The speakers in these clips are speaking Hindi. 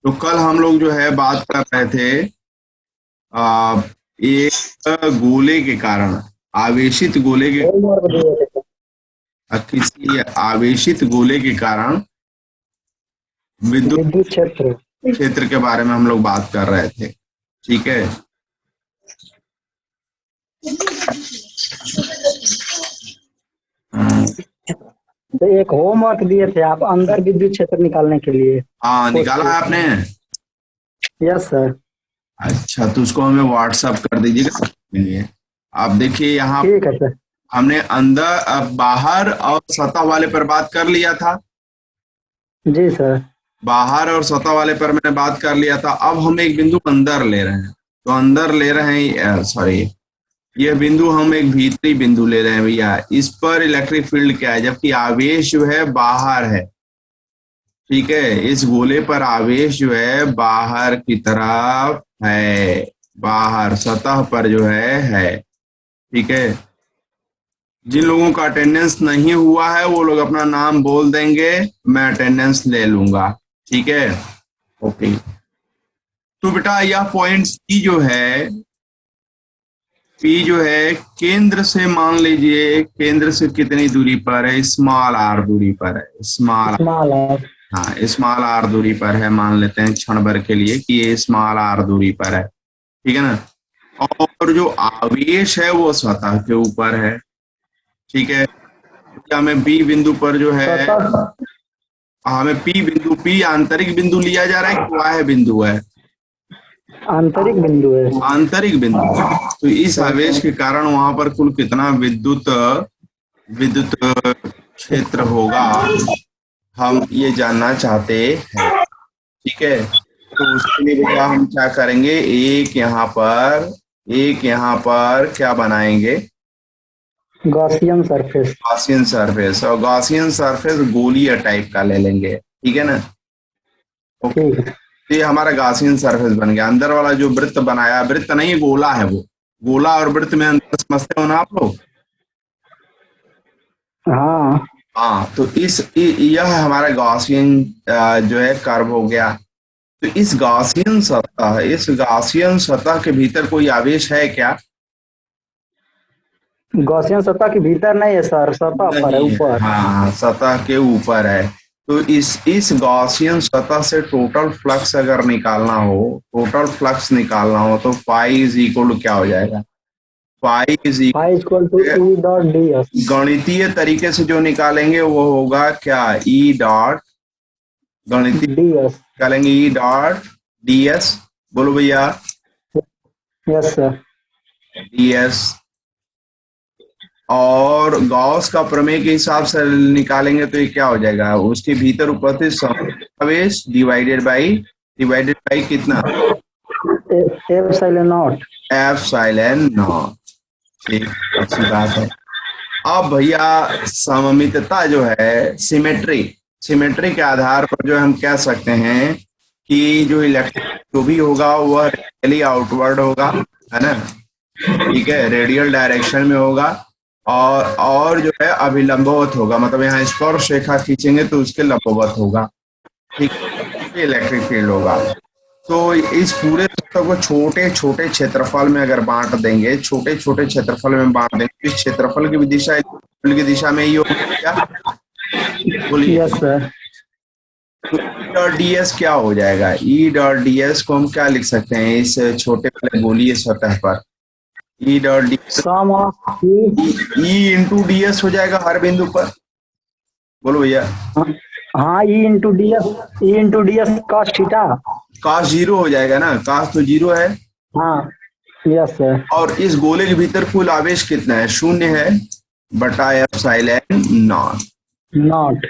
तो कल हम लोग जो है बात कर रहे थे एक गोले के कारण, आवेशित गोले के होमवर्क दिए थे। किसी आवेशित गोले के कारण विद्युत विद्युत क्षेत्र। क्षेत्र के बारे में हम लोग बात कर रहे थे। ठीक है। तो एक होमवर्क दिए थे आप, अंदर विद्युत क्षेत्र निकालने के लिए। हाँ, निकाला है आपने? Yes sir. अच्छा, तो उसको हमें व्हाट्सअप कर दीजिएगा। लिए आप देखिए यहाँ ठीक है सर। हमने अंदर बाहर और सतह वाले पर बात कर लिया था। जी सर। बाहर और सतह वाले पर मैंने बात कर लिया था। अब हम एक बिंदु अंदर ले रहे हैं। तो अंदर ले रहे हैं, सॉरी, यह बिंदु हम एक भीतरी बिंदु ले रहे हैं भैया। इस पर इलेक्ट्रिक फील्ड क्या है, जबकि आवेश जो है बाहर है। ठीक है, इस गोले पर आवेश जो है बाहर की तरफ है, बाहर सतह पर जो है। ठीक है। जिन लोगों का अटेंडेंस नहीं हुआ है वो लोग अपना नाम बोल देंगे, मैं अटेंडेंस ले लूंगा। ठीक है। ओके। तो बेटा यह पॉइंट पी जो है केंद्र से, मान लीजिए केंद्र से कितनी दूरी पर है, स्मॉल आर दूरी पर है। Small, small r. हाँ, स्मॉल आर दूरी पर है। मान लेते हैं क्षण भर के लिए कि ये स्मॉल आर दूरी पर है। ठीक है ना। और जो आवेश है वो सतह के ऊपर है। ठीक है। क्या हमें बी बिंदु पर जो है, सतह। हमें पी आंतरिक बिंदु लिया जा रहा है कि बाह्य बिंदु है? आंतरिक बिंदु है। आंतरिक बिंदु। तो इस आवेश के कारण वहां पर कुल कितना विद्युत विद्युत क्षेत्र होगा, हम ये जानना चाहते हैं। ठीक है। तो उसके लिए भैया हम क्या करेंगे, एक यहाँ पर क्या बनाएंगे, गॉसियन सरफेस। Gaussian surface. और गॉसियन सरफेस गोलीय टाइप का ले लेंगे। ठीक है ना। ओके। ठीक है। तो ये हमारा गॉसियन सरफेस बन गया। अंदर वाला जो वृत्त बनाया, वृत्त नहीं गोला है वो। गोला और वृत्त में अंतर समझते हो ना आप लोग? हाँ। हाँ, तो यह हमारा गॉसियन जो है कर्व हो गया। तो इस गॉसियन सतह के भीतर कोई आवेश है क्या? गॉसियन सतह के भीतर नहीं है सर, सतह पर है, नहीं है। ऊपर। हाँ, सतह के ऊपर है। तो इस गॉसियन सतह से टोटल फ्लक्स अगर निकालना हो, तो फाई इज इक्वल टू क्या हो जाएगा? Phi is phi equal to E dot d S. गणितीय तरीके से जो निकालेंगे वो होगा क्या, ई डॉट, गणितीय डी एस। निकालेंगे ई डॉट डी एस। बोलो भैया। Yes sir. D S. और गॉस का प्रमेय के हिसाब से निकालेंगे तो ये क्या हो जाएगा, उसके भीतर उपस्थित आवेश डिवाइडेड बाई कितना, एप्सिलॉन नॉट। Epsilon not. ठीक, अच्छी बात है। अब भैया सममितता जो है, सिमेट्री के आधार पर जो हम कह सकते हैं कि जो इलेक्ट्रिक जो भी होगा वह रेडियली आउटवर्ड होगा, है ना। ठीक है, रेडियल डायरेक्शन में होगा। और जो है अभिलंबवत होगा, मतलब यहाँ स्पर्श रेखा खींचेंगे तो उसके लंबवत होगा। ठीक, इलेक्ट्रिक फील्ड होगा। तो इस पूरे तत्व को छोटे छोटे क्षेत्रफल में अगर बांट देंगे, छोटे छोटे क्षेत्रफल में बांट देंगे, इस क्षेत्रफल की दिशा में ही होगा क्या? बोलिए। Yes sir. तो ई डॉट डी एस क्या हो जाएगा? ई डॉट डी एस को हम क्या लिख सकते हैं इस छोटे वाले गोलीय सतह पर? E dot d sum of E into d S हो जाएगा हर बिंदु पर। बोलो भैया। हाँ, E into d S cos theta. Cos zero हो जाएगा ना, काश तो जीरो है। हाँ। Yes sir. और इस गोले के भीतर कुल आवेश कितना है? शून्य है बटा एप्सिलॉन नॉट। नॉट।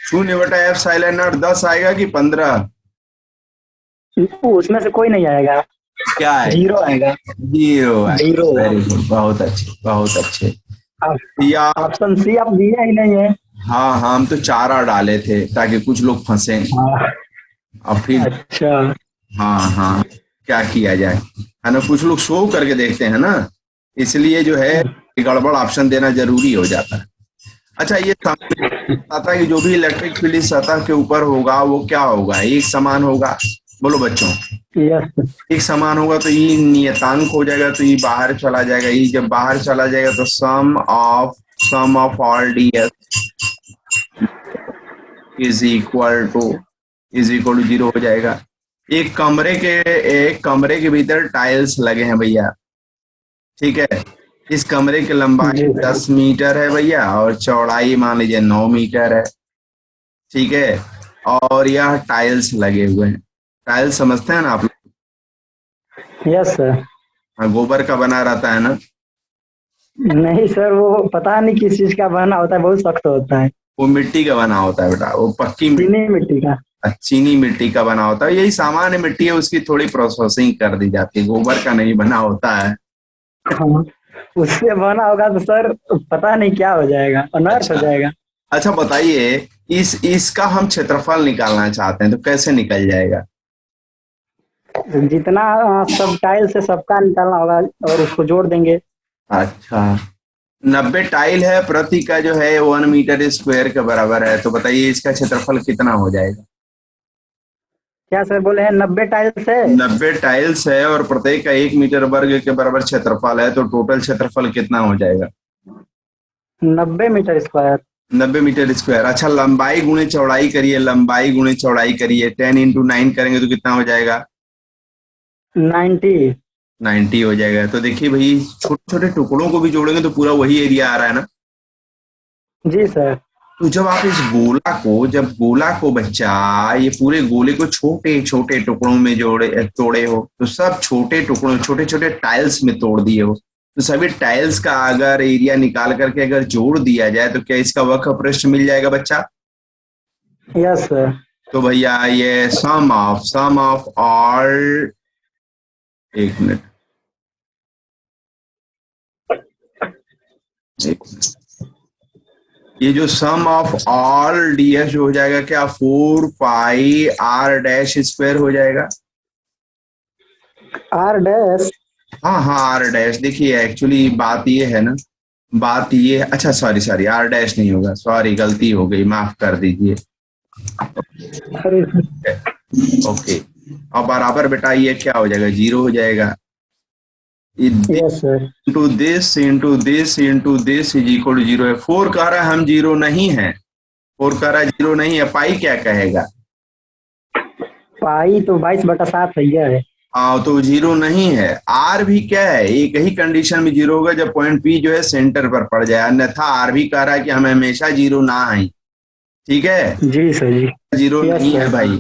शून्य बटा एप्सिलॉन नॉट 10 आएगा कि 15? उसमें से कोई नहीं आएगा। क्या है? जीरो आएगा। जीरो आएगा। जीरो। वेरी गुड, बहुत अच्छे, बहुत अच्छे। या ऑप्शन सी आप दिए ही नहीं है। हाँ, हम तो चारा डाले थे ताकि कुछ लोग फंसे। हाँ। अब फिर अच्छा। हाँ हाँ, क्या किया जाए, है ना। कुछ लोग शो करके देखते हैं ना, इसलिए जो है गड़बड़ ऑप्शन देना जरूरी हो जाता है। अच्छा, ये आता है कि जो भी इलेक्ट्रिक फील्ड इस सतह के ऊपर होगा वो क्या होगा, एक समान होगा। बोलो बच्चों। यस। एक समान होगा तो ये नियतांक हो जाएगा, तो ये बाहर चला जाएगा, ये जब बाहर चला जाएगा तो sum of all D S is equal to zero हो जाएगा। एक कमरे के भीतर टाइल्स लगे हैं भैया, ठीक है। इस कमरे की लंबाई जी 10 मीटर है भैया, और चौड़ाई मान लीजिए 9 मीटर है, ठीक है। और यह टाइल्स लगे हुए हैं। टाइल्स समझते हैं ना आप लोग? Yes sir. हाँ, गोबर का बना रहता है ना। नहीं सर, वो पता नहीं किस चीज का बना होता है, बहुत सख्त होता है। वो मिट्टी का बना होता है बेटा, वो पक्की मिट्टी, चीनी मिट्टी का। चीनी मिट्टी का बना होता है। यही सामान्य मिट्टी है, उसकी थोड़ी प्रोसेसिंग कर दी जाती है, गोबर का नहीं बना होता है। हाँ, उससे बना होगा तो सर पता नहीं क्या हो जाएगा, अनर्थ हो अच्छा। जाएगा। अच्छा बताइए, इसका हम क्षेत्रफल निकालना चाहते हैं तो कैसे निकल जाएगा? जितना सब टाइल से सबका निकालना होगा और उसको जोड़ देंगे। अच्छा, 90 टाइल है, प्रति का जो है 1 मीटर स्क्वायर के बराबर है, तो बताइए इसका क्षेत्रफल कितना हो जाएगा? क्या सर बोले हैं, 90 टाइल्स है? 90 टाइल्स है और प्रत्येक का 1 मीटर वर्ग के बराबर क्षेत्रफल है, तो टोटल क्षेत्रफल कितना हो जाएगा? 90 मीटर स्क्वायर। 90 metre square. अच्छा, लंबाई गुणे चौड़ाई करिए, लंबाई गुणे चौड़ाई करिए, 10 × 9 करेंगे तो कितना हो जाएगा? 90। 90 हो जाएगा। तो देखिए भाई, छोटे छोटे टुकड़ों को भी जोड़ेंगे तो पूरा वही एरिया आ रहा है ना। जी सर। तो जब आप इस गोला को बच्चा, ये पूरे गोले को छोटे छोटे टुकड़ों में तोड़े हो, तो सब छोटे टुकड़ों, छोटे छोटे टाइल्स में तोड़ दिए हो, तो सभी टाइल्स का अगर एरिया निकाल करके अगर जोड़ दिया जाए तो क्या इसका वक्र पृष्ठ मिल जाएगा बच्चा? Yes sir. तो भैया ये सम ऑफ ऑल, एक मिनट, एक मिनट, ये जो सम ऑफ ऑल डीएस जो हो जाएगा क्या, 4 पाई r डैश स्क्वायर हो जाएगा। R dash. हाँ हाँ, आर डैश, देखिए एक्चुअली बात ये है ना, बात ये, अच्छा सॉरी सॉरी, आर डैश नहीं होगा, सॉरी गलती हो गई, माफ कर दीजिए। अरे। ओके, अब बराबर बेटा ये क्या हो जाएगा, जीरो हो जाएगा। Yes sir. Into this into this into this is equal to zero है। फोर कह रहा है हम जीरो नहीं है, फोर कह रहा है जीरो नहीं है, पाई क्या कहेगा? पाई तो 22/7 है। हाँ, तो जीरो नहीं है। आर भी क्या है, एक ही कंडीशन में जीरो होगा, जब पॉइंट पी जो है सेंटर पर पड़ जाए, अन्यथा आर भी कह रहा है कि हम हमेशा जीरो ना आए, ठीक है। जी सर जी। जीरो यस नहीं है सर। भाई।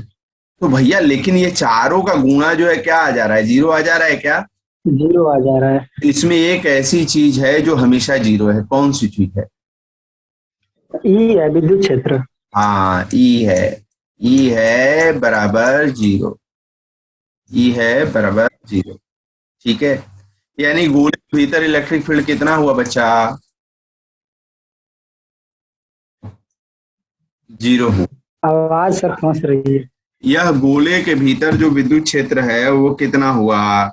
तो भैया लेकिन ये चारों का गुणा जो है क्या आ जा रहा है, जीरो आ जा रहा है क्या? जीरो आ जा रहा है। इसमें एक ऐसी चीज है जो हमेशा जीरो है, कौन सी चीज है? ई है विद्युत क्षेत्र। हाँ, ई है। ई है बराबर जीरो, ई है बराबर जीरो, ठीक है। यानी गोले के भीतर इलेक्ट्रिक फील्ड कितना हुआ बच्चा? जीरो हुआ। आवाज सर फंस रही है। यह गोले के भीतर जो विद्युत क्षेत्र है वो कितना हुआ?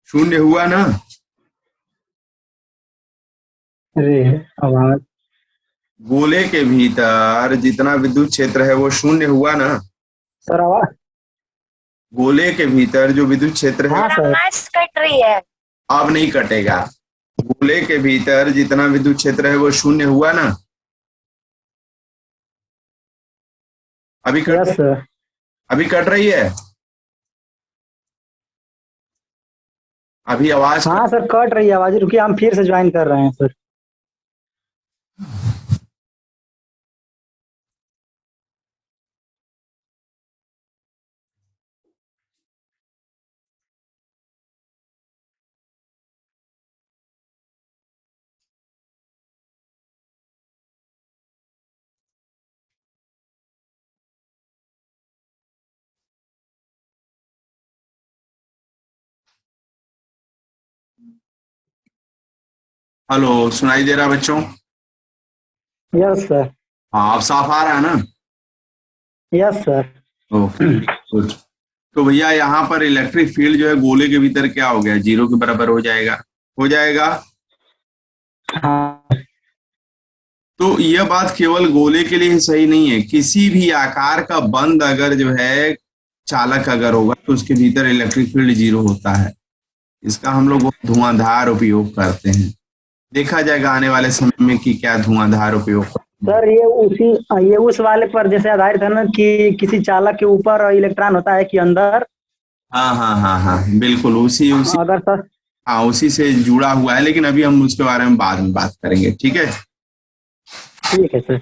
शून्य हुआ ना। अरे आवाज। गोले के भीतर जितना विद्युत क्षेत्र है वो शून्य हुआ ना। सर आवाज। गोले के भीतर जो विद्युत क्षेत्र है, हाँ सर। आवाज कट रही है। अब नहीं कटेगा। गोले के भीतर जितना विद्युत क्षेत्र है वो शून्य हुआ ना। अभी कट यस सर। अभी कट रही है, अभी आवाज हाँ सर कट रही है आवाज, रुकिए हम फिर से ज्वाइन कर रहे हैं सर। हेलो, सुनाई दे रहा बच्चों? Yes sir. हाँ, अब साफ आ रहा है ना। Yes sir. Okay, good. तो भैया यहाँ पर इलेक्ट्रिक फील्ड जो है गोले के भीतर क्या हो गया, जीरो के बराबर हो जाएगा, हो जाएगा। हाँ तो यह बात केवल गोले के लिए ही सही नहीं है, किसी भी आकार का बंद अगर जो है चालक अगर होगा तो उसके भीतर इलेक्ट्रिक फील्ड जीरो होता है। इसका हम लोग बहुत धुआंधार उपयोग करते हैं। देखा जाएगा आने वाले समय में कि क्या धुआंधार उपयोग करते हैं। सर ये उस वाले पर जैसे आधारित है ना कि किसी चालक के ऊपर इलेक्ट्रॉन होता है कि अंदर। हाँ हाँ हाँ हाँ, बिल्कुल उसी उसी अगर सर। हाँ, उसी से जुड़ा हुआ है, लेकिन अभी हम उसके बारे में बाद में बात करेंगे, ठीक है। ठीक है सर।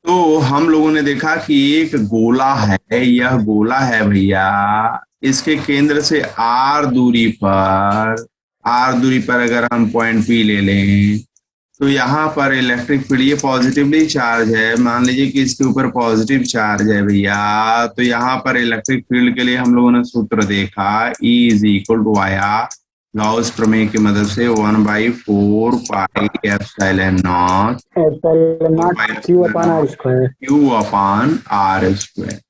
तो हम लोगों ने देखा कि एक गोला है, यह गोला है भैया, इसके केंद्र से आर दूरी पर अगर हम पॉइंट पी ले लें तो यहाँ पर इलेक्ट्रिक फील्ड, ये पॉजिटिवली चार्ज है, मान लीजिए कि इसके ऊपर पॉजिटिव चार्ज है भैया, तो यहाँ पर इलेक्ट्रिक फील्ड के लिए हम लोगों ने सूत्र देखा, E इज इक्वल टू आया गॉस प्रमेय की मदद से 1/4 pi epsilon naught q upon r square. Q upon r square.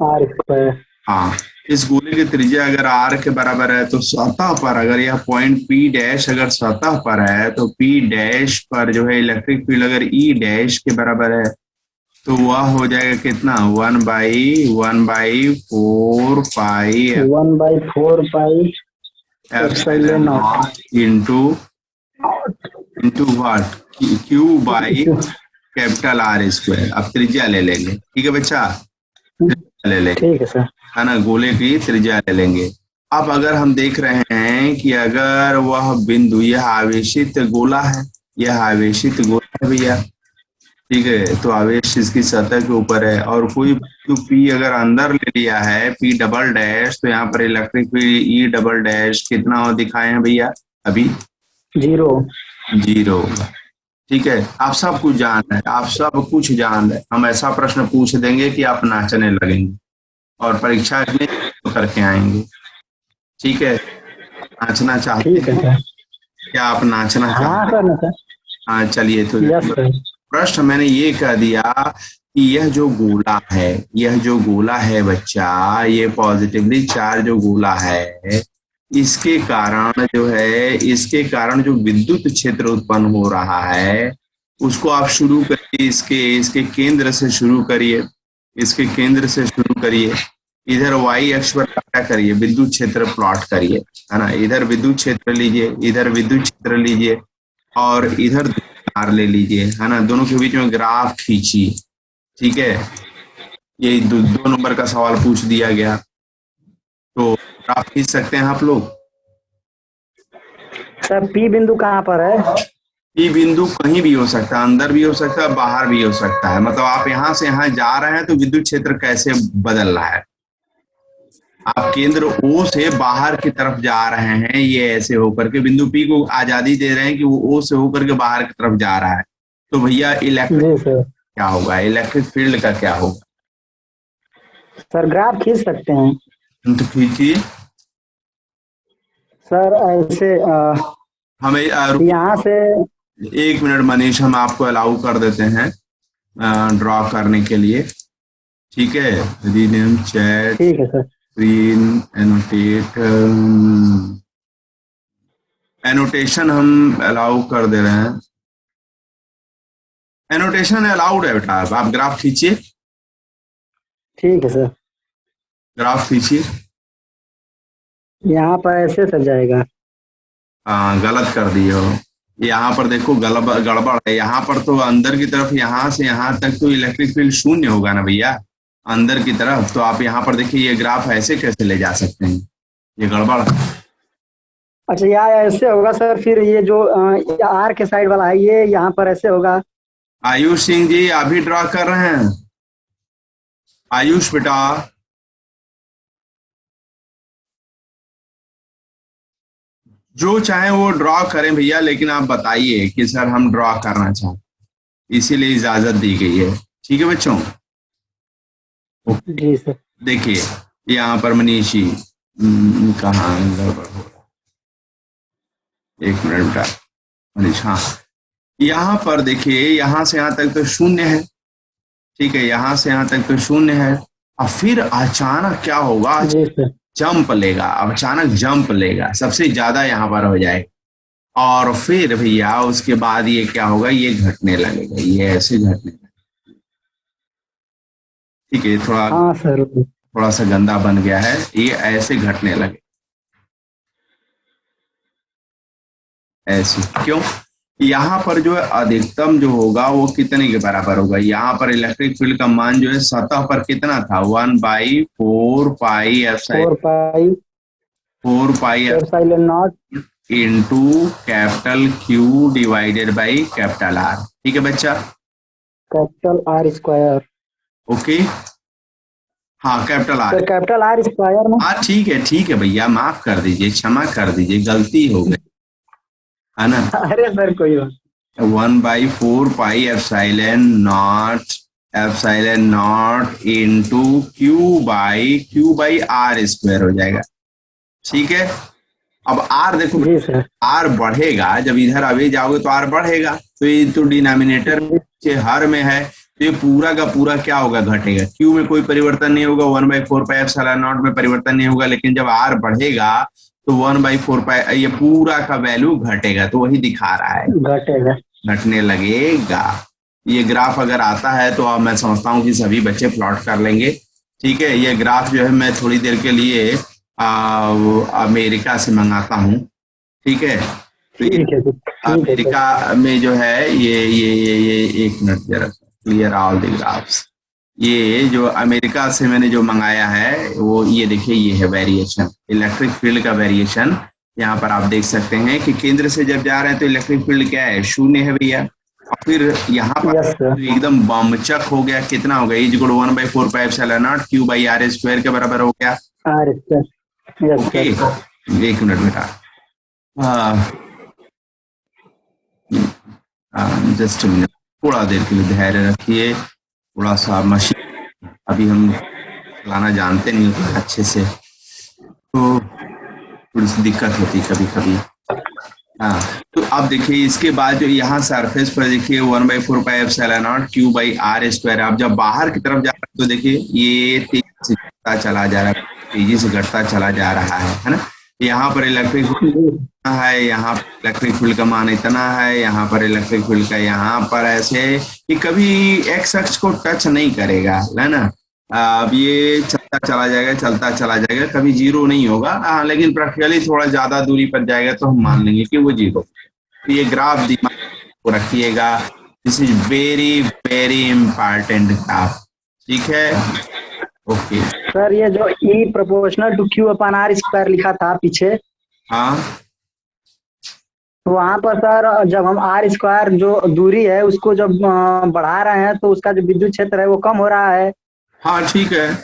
R square. हाँ, इस गोले की त्रिज्या अगर r के बराबर है तो सतह पर अगर यह पॉइंट P डैश अगर सतह पर है तो P डैश पर जो है इलेक्ट्रिक फील्ड अगर E डैश के बराबर है तो वह हो जाएगा कितना, 1/4 पाई 1/4 pi epsilon not into what, Q by capital R square. अब त्रिज्या ले लेंगे, ठीक है बच्चा, ले लेंगे, ठीक है सर। है ना, गोले की त्रिज्या ले लेंगे। अब अगर हम देख रहे हैं कि अगर वह बिंदु, यह आवेशित गोला है, यह आवेशित गोला है भैया, ठीक है, तो आवेश इसकी सतह के ऊपर है और कोई बिंदु P अगर अंदर ले लिया है P डबल डैश, तो यहाँ पर electric field E double dash कितना हो दिखाए हैं भैया अभी, 0 होगा। ठीक है, आप सब कुछ जान रहे हैं, आप सब कुछ जान रहे हैं, हम ऐसा प्रश्न पूछ देंगे कि आप नाचने लगेंगे और परीक्षा में करके आएंगे, ठीक है। नाचना चाहते ठीक है हैं सर। क्या, आप नाचना हाँ चाहते हैं? सर। हाँ चलिए, तो यस सर। प्रश्न मैंने ये कह दिया कि यह जो गोला है, यह जो गोला है बच्चा, ये पॉजिटिवली चार्ज जो गोला है, इसके कारण जो है, इसके कारण जो विद्युत क्षेत्र उत्पन्न हो रहा है उसको आप शुरू करिए, इसके केंद्र से शुरू करिए, इसके केंद्र से शुरू करिए, इधर y अक्ष पर क्या करिए, विद्युत क्षेत्र प्लॉट करिए, है ना, इधर विद्युत क्षेत्र लीजिए, इधर विद्युत क्षेत्र लीजिए और इधर आर ले लीजिए, है ना, दोनों के बीच में ग्राफ खींचिए, ठीक है। ये 2 नंबर का सवाल पूछ दिया गया, तो ग्राफ खींच सकते हैं आप लोग। सर P बिंदु कहाँ पर है? P बिंदु कहीं भी हो सकता है, अंदर भी हो सकता है, बाहर भी हो सकता है, मतलब आप यहाँ से यहाँ जा रहे हैं तो विद्युत क्षेत्र कैसे बदल रहा है, आप केंद्र O से बाहर की तरफ जा रहे हैं, ये ऐसे होकर के बिंदु P को आजादी दे रहे हैं कि वो O से होकर के बाहर की तरफ जा रहा है, तो भैया इलेक्ट्रिक क्या होगा, इलेक्ट्रिक फील्ड का क्या होगा? सर ग्राफ खींच सकते हैं। तो खींचिए सर ऐसे हमें यहाँ से 1 मिनट मनीष, हम आपको अलाउ कर देते हैं ड्रॉ करने के लिए, ठीक है। रीनेम चैट, ठीक है सर। स्क्रीन एनोटेट, एनोटेशन हम अलाउ कर दे रहे हैं, एनोटेशन अलाउड है बेटा, आप ग्राफ खींचिए, ठीक है सर। ग्राफ खींचिए। यहाँ पर ऐसे सर जाएगा। हाँ गलत कर दिए हो, यहाँ पर देखो गड़बड़ है, यहाँ पर तो अंदर की तरफ यहाँ से यहाँ तक तो इलेक्ट्रिक फील्ड शून्य होगा ना भैया, अंदर की तरफ, तो आप यहाँ पर देखिए ये ग्राफ ऐसे कैसे ले जा सकते हैं, ये गड़बड़ है। अच्छा यहाँ ऐसे होगा सर, फिर ये जो R के साइड वाला है ये यहाँ पर ऐसे होगा। आयुष सिंह जी आप भी ड्रॉ कर रहे हैं? आयुष बेटा, जो चाहे वो ड्रॉ करें भैया, लेकिन आप बताइए कि सर हम ड्रॉ करना चाहते, इसीलिए इजाजत दी गई है, ठीक है बच्चों। जी सर। देखिए यहाँ पर मनीषी कहाँ गड़बड़ हो रहा, 1 मिनट बेटा मनीष, हाँ यहाँ पर देखिए, यहाँ से यहाँ तक तो शून्य है, ठीक है, यहाँ से यहाँ तक तो शून्य है, और फिर अचानक क्या होगा, जंप लेगा, अब अचानक जंप लेगा, सबसे ज्यादा यहाँ पर हो जाएगा, और फिर भैया उसके बाद ये क्या होगा, ये घटने लगेगा, ये ऐसे घटने लगेगा। ठीक है, थोड़ा हाँ सर। थोड़ा सा गंदा बन गया है, ये ऐसे घटने लगे, ऐसे क्यों? यहाँ पर जो है अधिकतम जो होगा वो कितने के बराबर होगा, यहाँ पर इलेक्ट्रिक फील्ड का मान जो है सतह पर कितना था, 1/4 पाई पाई 4 पाई epsilon not into capital Q divided by capital R. ठीक है बच्चा? Capital R square. ओके, हाँ capital R. Sir capital R square में। हाँ ठीक है भैया, माफ कर दीजिए, क्षमा कर दीजिए, गलती हो गई है ना। अरे सर कोई बात। 1/4 पाई इंटू Q/R² हो जाएगा। ठीक है, अब R देखो, जी सर। R बढ़ेगा, जब इधर अवे जाओगे तो R बढ़ेगा, तो ये तो डिनोमिनेटर के हर में है, तो ये पूरा का पूरा क्या होगा, घटेगा। Q में कोई परिवर्तन नहीं होगा, 1/4 पाई में परिवर्तन नहीं होगा, लेकिन जब R बढ़ेगा तो 1/4 पाई ये पूरा का वैल्यू घटेगा, तो वही दिखा रहा है, घटेगा। घटने लगेगा। ये ग्राफ अगर आता है तो अब मैं समझता हूँ कि सभी बच्चे प्लॉट कर लेंगे। ठीक है, ये ग्राफ जो है मैं थोड़ी देर के लिए अमेरिका से मंगाता हूँ। ठीक है, तो ये ठीक है सर। ठीक है सर। अमेरिका में जो है ये एक मिनट जरा, क्लियर ऑल द ग्राफ्स। ये जो अमेरिका से मैंने जो मंगाया है वो ये देखिए, ये है वेरिएशन, इलेक्ट्रिक फील्ड का वेरिएशन। यहाँ पर आप देख सकते हैं कि केंद्र से जब जा रहे हैं तो इलेक्ट्रिक फील्ड क्या है, 0 है भैया। और फिर यहाँ पर यस सर। एकदम बमचक हो गया, कितना हो गया, इज इक्वल 1/4 पाई Q/R² के बराबर हो गया। R square. Yes okay, sir. एक मिनट बेटा, जस्ट मिनट, थोड़ा देर के लिए धैर्य रखिए, थोड़ा सा मशीन अभी हम चलाना जानते नहीं होते अच्छे से, तो थोड़ी सी दिक्कत होती कभी कभी। हाँ, तो अब देखिए इसके बाद जो यहाँ सरफेस पर देखिए 1/4 पाई Q/R²। अब जब बाहर की तरफ जा रहा है तो देखिए ये तेजी से घटता चला जा रहा है, तेजी से घटता चला जा रहा है ना। यहाँ पर इलेक्ट्रिक है, यहाँ पर इलेक्ट्रिक फील्ड का मान इतना है, यहाँ पर इलेक्ट्रिक फील्ड का यहाँ पर ऐसे कि कभी एक्स अक्ष को टच नहीं करेगा, है ना। अब ये चलता चला जाएगा, चलता चला जाएगा, कभी जीरो नहीं होगा। लेकिन प्रैक्टिकली थोड़ा ज्यादा दूरी पर जाएगा तो हम मान लेंगे कि वो जीरो। तो ये ग्राफ दिमाग को रखिएगा, this is very very important graph. ठीक है, ओके। सर ये जो ई प्रोपोर्शनल टू Q/R² लिखा था पीछे, हाँ तो वहां पर सर जब हम आर स्क्वायर जो दूरी है उसको जब बढ़ा रहे हैं तो उसका जो विद्युत क्षेत्र है वो कम हो रहा है। हाँ ठीक है,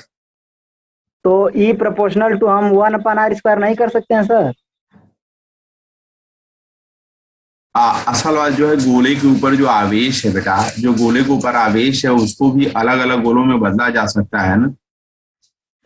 तो ई प्रोपोर्शनल टू हम 1/R² नहीं कर सकते हैं सर? असल बात जो है, गोले के ऊपर जो आवेश है बेटा, जो गोले के ऊपर आवेश है उसको भी अलग अलग गोलों में बदला जा सकता है ना।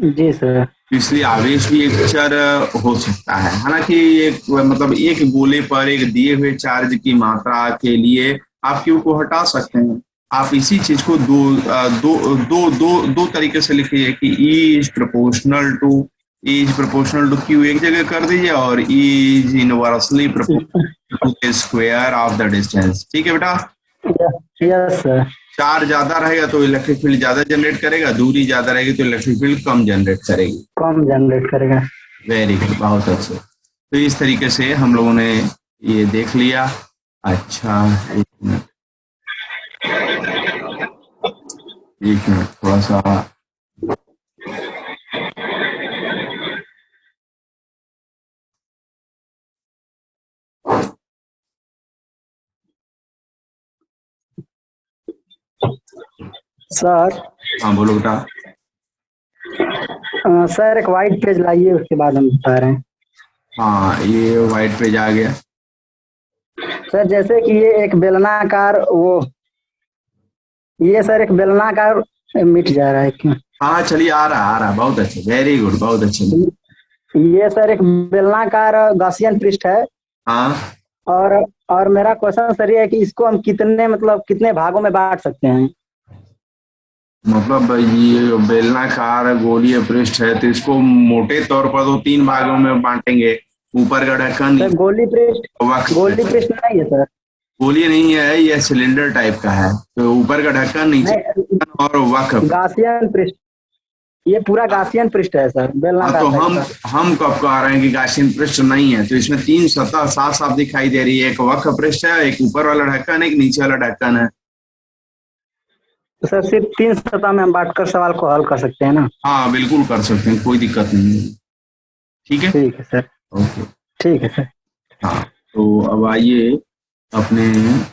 जी सर। इसलिए आवेश भी एक चर हो सकता है, हालांकि एक मतलब एक गोले पर एक दिए हुए चार्ज की मात्रा के लिए आप क्यू को हटा सकते हैं। आप इसी चीज को दो तरीके से लिखिए कि E is proportional to q एक जगह कर दीजिए, और E is inversely proportional to the square of the distance. ठीक है बेटा, यस सर। चार्ज ज्यादा रहेगा तो इलेक्ट्रिक फील्ड ज्यादा जनरेट करेगा, दूरी ज्यादा रहेगी तो इलेक्ट्रिक फील्ड कम जनरेट करेगी। कम जनरेट करेगा। वेरी गुड, बहुत अच्छे। तो इस तरीके से हम लोगों ने ये देख लिया। अच्छा एक मिनट थोड़ा सा, सर हाँ बोलो बेटा। सर एक वाइट पेज लाइए, उसके बाद हम बता रहे हैं। हाँ ये व्हाइट पेज आ गया। सर जैसे कि ये एक बेलनाकार ये सर एक बेलनाकार मिट जा रहा है क्यों? हाँ चलिए, आ रहा, बहुत अच्छे, वेरी गुड, बहुत अच्छे। ये सर एक बेलनाकार गॉसियन पृष्ठ है। हाँ, और मेरा क्वेश्चन सर ये है कि इसको हम कितने भागों में बांट सकते हैं? मतलब ये बेलनाकार गोलीय पृष्ठ है तो इसको मोटे तौर पर तो 3 भागों में बांटेंगे, ऊपर का ढक्कन सर गोली पृष्ठ, वक्र गोली पृष्ठ। पृष्ठ नहीं है सर। गोली नहीं है, यह सिलेंडर टाइप का है, तो ऊपर का ढक्कन, नीचे नहीं, और वक्र पृष्ठ। गासियन पृष्ठ, ये पूरा गासियन पृष्ठ है सर, हाँ, तो बेलनाकार टाइप का। हम कब कह रहे हैं कि गाशियन पृष्ठ नहीं है? तो इसमें 3 सतह साफ साफ दिखाई दे रही है, एक वक्र पृष्ठ है, एक ऊपर वाला ढक्कन, एक नीचे वाला ढक्कन है। तो सर सिर्फ 3 सतह में हम बांटकर सवाल को हल कर सकते हैं ना? हाँ बिल्कुल कर सकते हैं, कोई दिक्कत नहीं है। ठीक है, ठीक है सर। ओके। ठीक है सर। हाँ, तो अब आइए अपने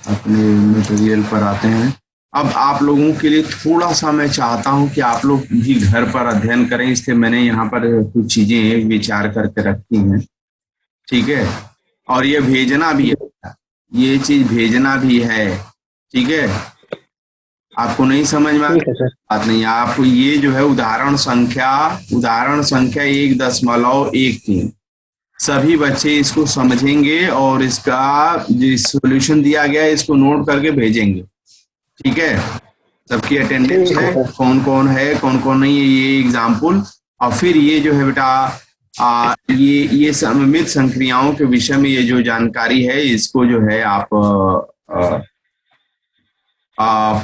अपने मटेरियल पर आते हैं। अब आप लोगों के लिए थोड़ा सा मैं चाहता हूं कि आप लोग भी घर पर अध्ययन करें, इसलिए मैंने यहाँ पर कुछ चीजें विचार करके रखी हैं। ठीक है, और ये भेजना भी है, ये चीज भेजना भी है। ठीक है, आपको नहीं समझ में ठीक है सर। बात नहीं, आप ये जो है उदाहरण संख्या 1.13 सभी बच्चे इसको समझेंगे और इसका जो सॉल्यूशन दिया गया है इसको नोट करके भेजेंगे। ठीक है, सबकी अटेंडेंस ठीक है है, सर। कौन कौन नहीं है, ये एग्जाम्पल। और फिर ये जो है बेटा ये सममित संक्रियाओं के विषय में ये जो जानकारी है इसको जो है आप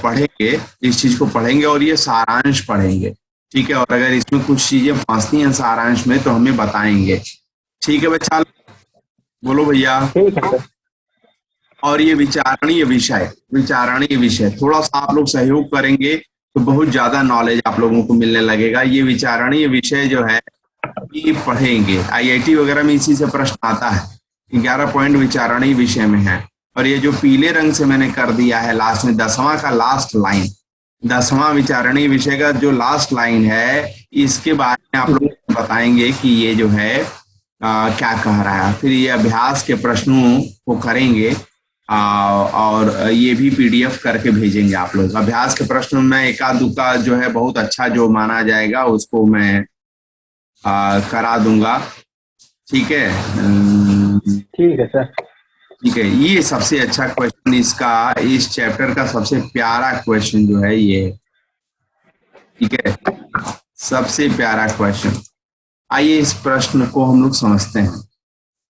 पढ़ेंगे, इस चीज को पढ़ेंगे और ये सारांश पढ़ेंगे। ठीक है, और अगर इसमें कुछ चीजें फंसती हैं सारांश में तो हमें बताएंगे। ठीक है बच्चा, बोलो भैया। ठीक है सर। और ये विचारणीय विषय थोड़ा सा आप लोग सहयोग करेंगे तो बहुत ज्यादा नॉलेज आप लोगों को मिलने लगेगा। ये विचारणीय विषय जो है ये पढ़ेंगे, आईआईटी वगैरह में इसी से प्रश्न आता है। 11 पॉइंट विचारणीय विषय में है। और ये जो पीले रंग से मैंने कर दिया है लास्ट में, 10वां का लास्ट लाइन, 10वां विचारणीय विषय का जो लास्ट लाइन है, इसके बारे में आप लोग बताएंगे कि ये जो है क्या कह रहा है। फिर ये अभ्यास के प्रश्नों को करेंगे और ये भी पीडीएफ करके भेजेंगे आप लोग। अभ्यास के प्रश्न में एका दुक्का जो है बहुत अच्छा जो माना जाएगा उसको मैं करा दूंगा। ठीक है, ठीक है सर। ठीक है, ये सबसे अच्छा क्वेश्चन इसका, इस चैप्टर का सबसे प्यारा क्वेश्चन जो है ये। ठीक है, सबसे प्यारा क्वेश्चन। आइए इस प्रश्न को हम लोग समझते हैं,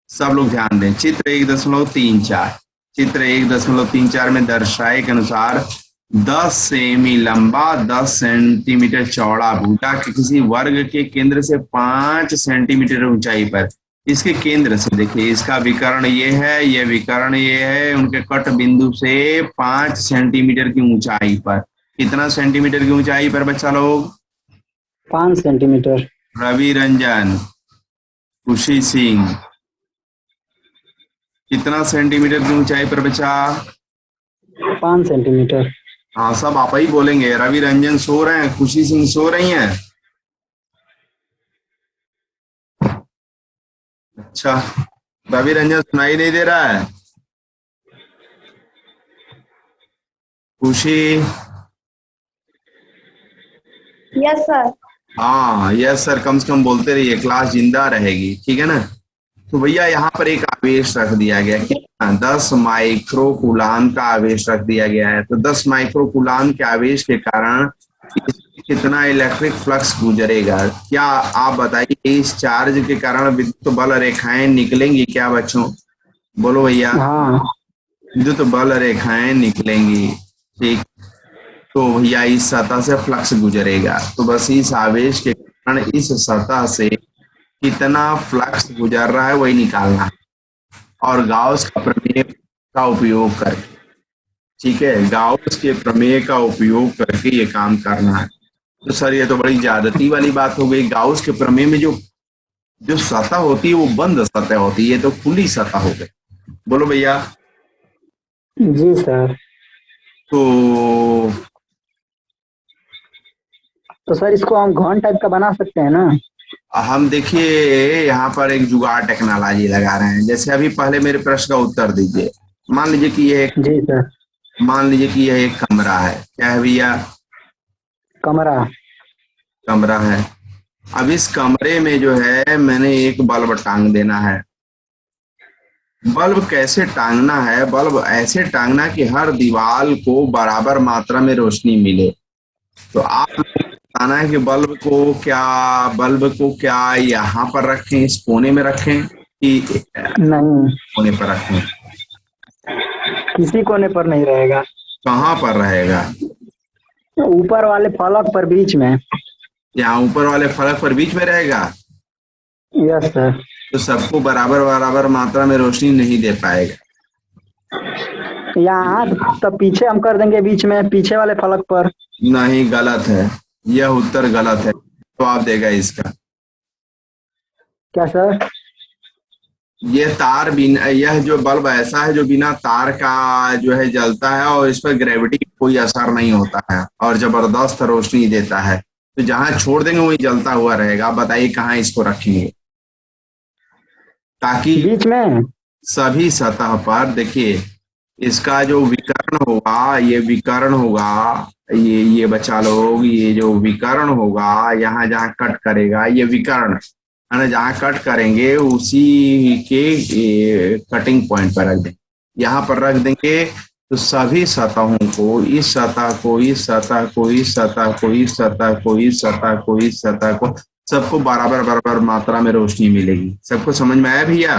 सब लोग ध्यान दें। चित्र 1.34 में दर्शाए के अनुसार 10 सेमी लंबा 10 सेंटीमीटर चौड़ा भूटा के किसी वर्ग के केंद्र से 5 सेंटीमीटर ऊंचाई पर, इसके केंद्र से देखिए, इसका विकर्ण ये है, ये विकर्ण ये है, उनके कट बिंदु से 5 सेंटीमीटर की ऊंचाई पर, कितना सेंटीमीटर की ऊंचाई पर बच्चा लोग? 5 सेंटीमीटर। रवि रंजन, खुशी सिंह, कितना सेंटीमीटर की ऊंचाई पर बचा? 5 सेंटीमीटर। हाँ, सब आप ही बोलेंगे। रवि रंजन सो रहे हैं, खुशी सिंह सो रही हैं। अच्छा, रवि रंजन सुनाई नहीं दे रहा है? खुशी? Yes sir. हाँ यस सर, कम से कम बोलते रहिए, क्लास जिंदा रहेगी। ठीक है ना? तो भैया यहाँ पर एक आवेश रख दिया गया, कितना? 10 माइक्रो कूलाम का आवेश रख दिया गया है। तो 10 माइक्रो कूलाम के आवेश के कारण कितना इलेक्ट्रिक फ्लक्स गुजरेगा? क्या आप बताइए, इस चार्ज के कारण विद्युत बल रेखाएं निकलेंगी क्या बच्चों? बोलो भैया। हाँ। विद्युत बल रेखाएं निकलेंगी। ठीक, तो भैया इस सतह से फ्लक्स गुजरेगा, तो बस इस आवेश के कारण इस सतह से कितना फ्लक्स गुजर रहा है वही निकालना है, और गाउस का प्रमेय का उपयोग करके। ठीक है, गाउस के प्रमेय का उपयोग करके ये काम करना है। तो सर ये तो बड़ी ज्यादती वाली बात हो गई। गाउस के प्रमेय में जो जो सतह होती है वो बंद सतह होती है, ये तो खुली सतह हो गई। बोलो भैया। जी सर। तो सर इसको हम घन टाइप का बना सकते हैं ना? हम देखिए यहाँ पर एक जुगाड़ टेक्नोलॉजी लगा रहे हैं। जैसे अभी पहले मेरे प्रश्न का उत्तर दीजिए। मान लीजिए कि ये एक, जी सर। मान लीजिए कि यह एक कमरा है। क्या है भैया? कमरा है। अब इस कमरे में जो है मैंने एक बल्ब टांग देना है। बल्ब कैसे टांगना है? बल्ब ऐसे टांगना कि हर दीवार को बराबर मात्रा में रोशनी मिले। तो आप बताना है कि बल्ब को क्या यहाँ पर रखें, इस कोने में रखें, कि नहीं, कोने पर रखें? किसी कोने पर नहीं रहेगा। कहाँ पर रहेगा? ऊपर वाले फलक पर बीच में। यहाँ ऊपर वाले फलक पर बीच में रहेगा? Yes sir. तो सबको बराबर बराबर मात्रा में रोशनी नहीं दे पाएगा। यहाँ तब पीछे हम कर देंगे, बीच में पीछे वाले फलक पर। नहीं, गलत है, यह उत्तर गलत है। तो आप देगा इसका क्या सर? यह जो बल्ब ऐसा है जो बिना तार का जो है जलता है और इस पर ग्रेविटी कोई असर नहीं होता है और जबरदस्त रोशनी देता है। तो जहां छोड़ देंगे वहीं जलता हुआ रहेगा। आप बताइए कहाँ इसको रखेंगे ताकि बीच में। सभी सतह पर देखिए इसका जो विकर्ण होगा, ये बच्चा लोग, ये जो विकर्ण होगा यहाँ जहाँ कट करेगा ये विकर्ण है ना, जहाँ कट करेंगे उसी के कटिंग पॉइंट पर रख देंगे। यहाँ पर रख देंगे तो सभी सतहों को, इस सतह को, इस सतह को, इस सतह को, इस सतह को, इस सतह को, इस सतह को, सबको बराबर बराबर मात्रा में रोशनी मिलेगी। सबको समझ में आया भैया?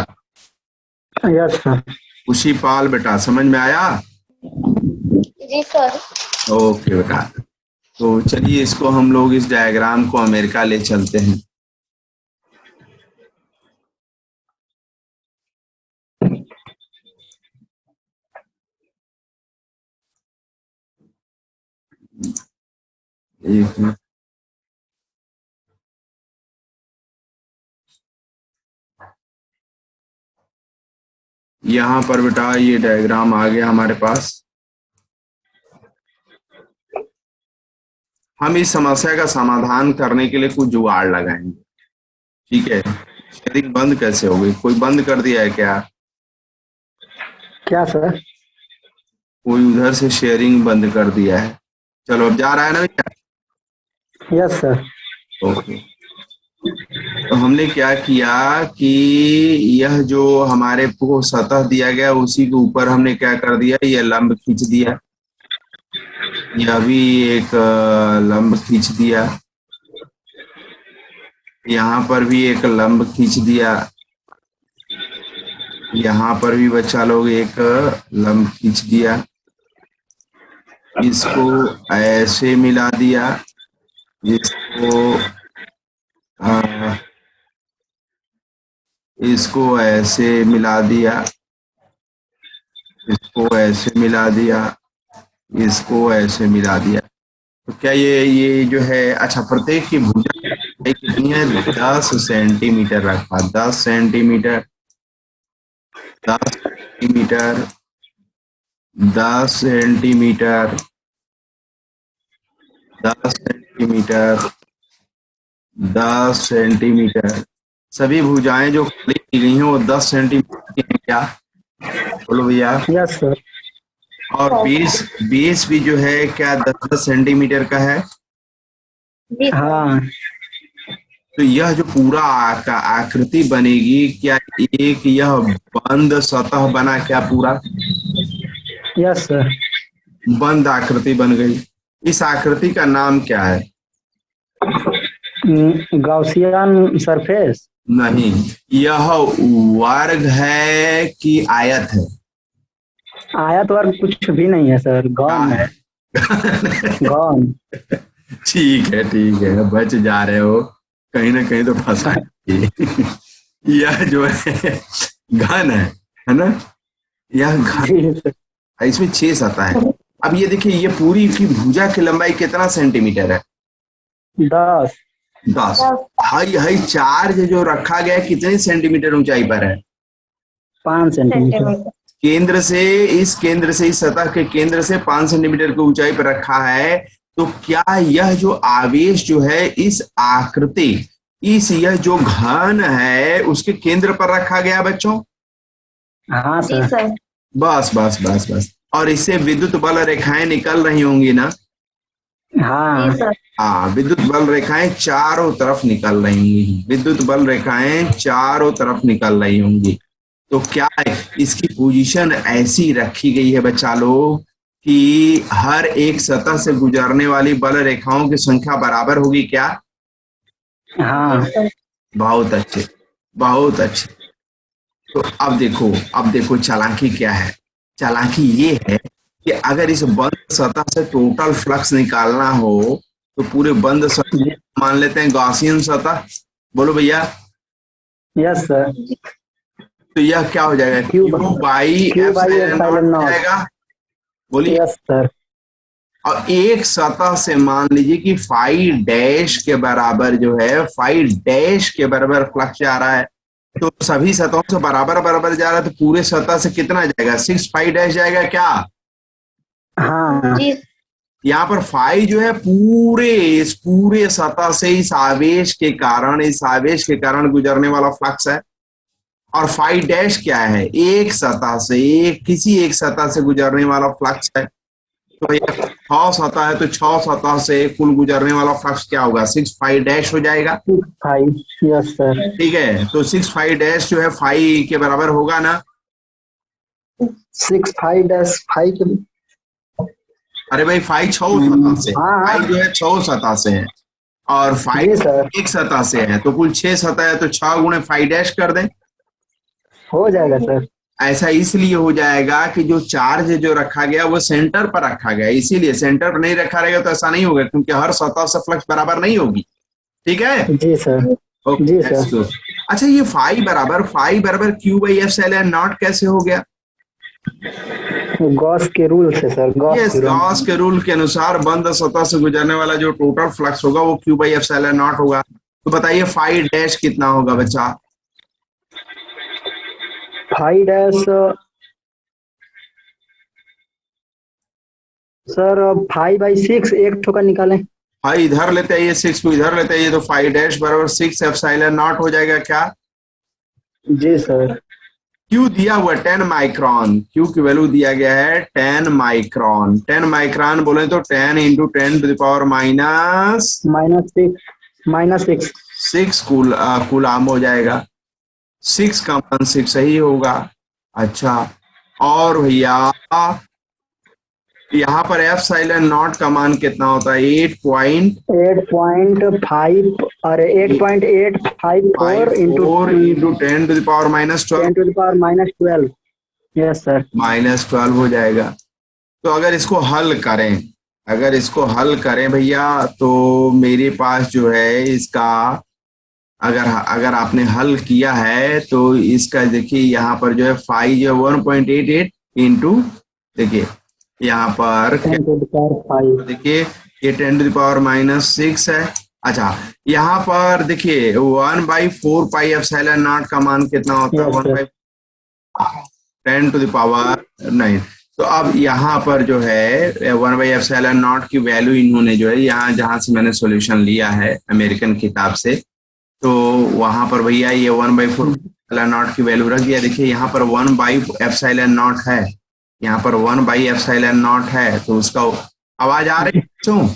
Yes sir. खुशी पाल बेटा, समझ में आया? जी सर। ओके बेटा। तो चलिए इसको हम लोग इस डायग्राम को अमेरिका ले चलते हैं। एक मिनट। यहाँ पर बेटा ये डायग्राम आ गया हमारे पास। हम इस समस्या का समाधान करने के लिए कुछ जुगाड़ लगाएंगे। ठीक है, शेयरिंग बंद कैसे हो गई? कोई बंद कर दिया है क्या? क्या सर? कोई उधर से शेयरिंग बंद कर दिया है। चलो अब जा रहा है ना भैया? Yes sir. ओके। तो हमने क्या किया कि यह जो हमारे को सतह दिया गया उसी के ऊपर हमने क्या कर दिया, यह लंब खींच दिया। यह भी एक लंब खींच दिया। यहाँ पर भी एक लंब खींच दिया। यहाँ पर भी बच्चा लोग एक लंब खींच दिया। इसको ऐसे मिला दिया, इसको ऐसे मिला दिया, इसको ऐसे मिला दिया, इसको ऐसे मिला दिया। तो क्या ये जो है, अच्छा प्रत्येक की भुजा कितनी है? 10 सेंटीमीटर रखा। 10 centimetre, 10 centimetre, 10 centimetre, 10 centimetre, 10 centimetre. सभी भुजाएं जो खाली की गई हैं वो 10 सेंटीमीटर की हैं क्या? बोलो भैया। Yes sir. और बेस भी जो है क्या 10-10 सेंटीमीटर का है? जी सर। हाँ। तो यह जो पूरा आकृति बनेगी, क्या एक यह बंद सतह बना क्या पूरा? Yes sir. बंद आकृति बन गई। इस आकृति का नाम क्या है? Gaussian surface. नहीं, यह वर्ग है कि आयत है? आयत वर्ग कुछ भी नहीं है सर, गौन है। गौन। ठीक है, बच जा रहे हो, कहीं ना कहीं तो फंसा। यह जो है घन है ना? यह घन, इसमें 6 सतह है। अब ये देखिए, ये पूरी की भुजा की लंबाई कितना सेंटीमीटर है? 10। 10। हाई चार्ज जो रखा गया है कितने सेंटीमीटर ऊंचाई पर है? 5 सेंटीमीटर। केंद्र से इस सतह के केंद्र से 5 सेंटीमीटर की ऊंचाई पर रखा है। तो क्या यह जो आवेश जो है इस आकृति, यह जो घन है उसके केंद्र पर रखा गया बच्चों? हाँ जी सर। सर। बस। और इससे विद्युत बल रेखाएं निकल रही होंगी ना? हाँ। जी सर। हाँ, विद्युत बल रेखाएं चारों तरफ निकल रही होंगी। विद्युत बल रेखाएं चारों तरफ निकल रही होंगी। तो क्या इसकी पोजीशन ऐसी रखी गई है बच्चा लोग कि हर एक सतह से गुजरने वाली बल रेखाओं की संख्या बराबर होगी क्या? हाँ। बहुत अच्छे। तो अब देखो चालाकी क्या है। चालाकी ये है कि अगर इस बंद सतह से टोटल फ्लक्स निकालना हो तो पूरे बंद जी। सतह मान लेते हैं गॉसियन सतह। बोलो भैया। Yes sir. तो यह क्या हो जाएगा, Q Q by Q by epsilon not epsilon हो नॉट। जाएगा। बोलिए। Yes sir. और एक सतह से मान लीजिए कि फाई डैश के बराबर जो है, फाई डैश के बराबर फ्लक्स जा रहा है, तो सभी सतहों से बराबर बराबर जा रहा है, तो पूरे सतह से कितना जाएगा, 6 फाई डैश जाएगा क्या। हाँ। जी यहाँ पर फाई जो है इस पूरे सतह से इस आवेश के कारण गुजरने वाला फ्लक्स है। और फाई डैश क्या है, एक सतह से किसी एक सतह से गुजरने वाला फ्लक्स है। तो भैया 6 सतह है, तो 6 सतह से कुल गुजरने वाला फ्लक्स क्या होगा, 6 फाई डैश हो जाएगा। 6 5। Yes sir. ठीक है, तो 6 फाई डैश जो है फाई के बराबर होगा ना। 6 5 के। अरे भाई फाई 6 सतह से, हाँ फाई हाँ। जो है 6 सतह से है और फाई जी सर। एक सतह से है, तो कुल 6 सतह है, तो 6 गुणे फाई डैश कर दें। हो जाएगा सर। ऐसा इसलिए हो जाएगा कि जो चार्ज जो रखा गया वो सेंटर पर रखा गया, इसीलिए सेंटर पर नहीं रखा रहेगा तो ऐसा नहीं होगा, क्योंकि हर सतह से फ्लक्स बराबर नहीं होगी। ठीक है। जी सर। ओके जी लेट्स सर। गो। अच्छा, ये फाई बराबर क्यू बाई एप्सिलॉन नॉट कैसे हो गया। गॉस के रूल से सर, गॉस यस, के रूल। गॉस के रूल के अनुसार बंद सतह से गुजरने वाला जो टोटल फ्लक्स होगा वो क्यू बाई एप्सिलॉन नॉट होगा। तो बताइए फाई डैश कितना होगा बच्चा। 5 डैश सर 5/6 एक ठोका निकालें। फाई इधर लेते हैं, ये 6 को इधर लेते हैं, तो फाई डैश बराबर 6 एप्सिलॉन नॉट हो जाएगा क्या। जी सर। क्यू दिया हुआ 10 माइक्रोन, क्यू की वैल्यू दिया गया है 10 माइक्रोन। 10 माइक्रोन बोले तो 10 into 10 to the power minus -6। 6 coulomb हो जाएगा। 6 का मान 6 सही होगा। अच्छा, और भैया यहाँ पर एप्सिलॉन नॉट का मान कितना होता है, 8.5 और 8.854 into 8.54 into 10 to the power minus 12 10 to the power -12। Yes sir. -12 हो जाएगा। तो अगर इसको हल करें भैया, तो मेरे पास जो है इसका, अगर अगर आपने हल किया है तो इसका देखिए यहाँ पर जो है फाई जो 1.88 इंटू, देखिए यहाँ पर 10 to the power 5। देखिए ये 10 टू द पावर -6 है। अच्छा, यहाँ पर देखिए 1/4 पाई एप्सिलॉन नॉट का मान कितना होता है, yes sir. 10 to the power 9। तो अब यहाँ पर जो है 1/एप्सिलॉन नॉट की वैल्यू इन्होंने जो है, यहाँ जहाँ से मैंने सॉल्यूशन लिया है अमेरिकन किताब से, तो वहां पर भैया ये 1/4 एप्सिलॉन नॉट की वैल्यू रख दिया। देखिए यहाँ पर 1/एप्सिलॉन नॉट है, यहाँ पर 1/एप्सिलॉन नॉट है, तो उसका आवाज आ रही है बच्चों?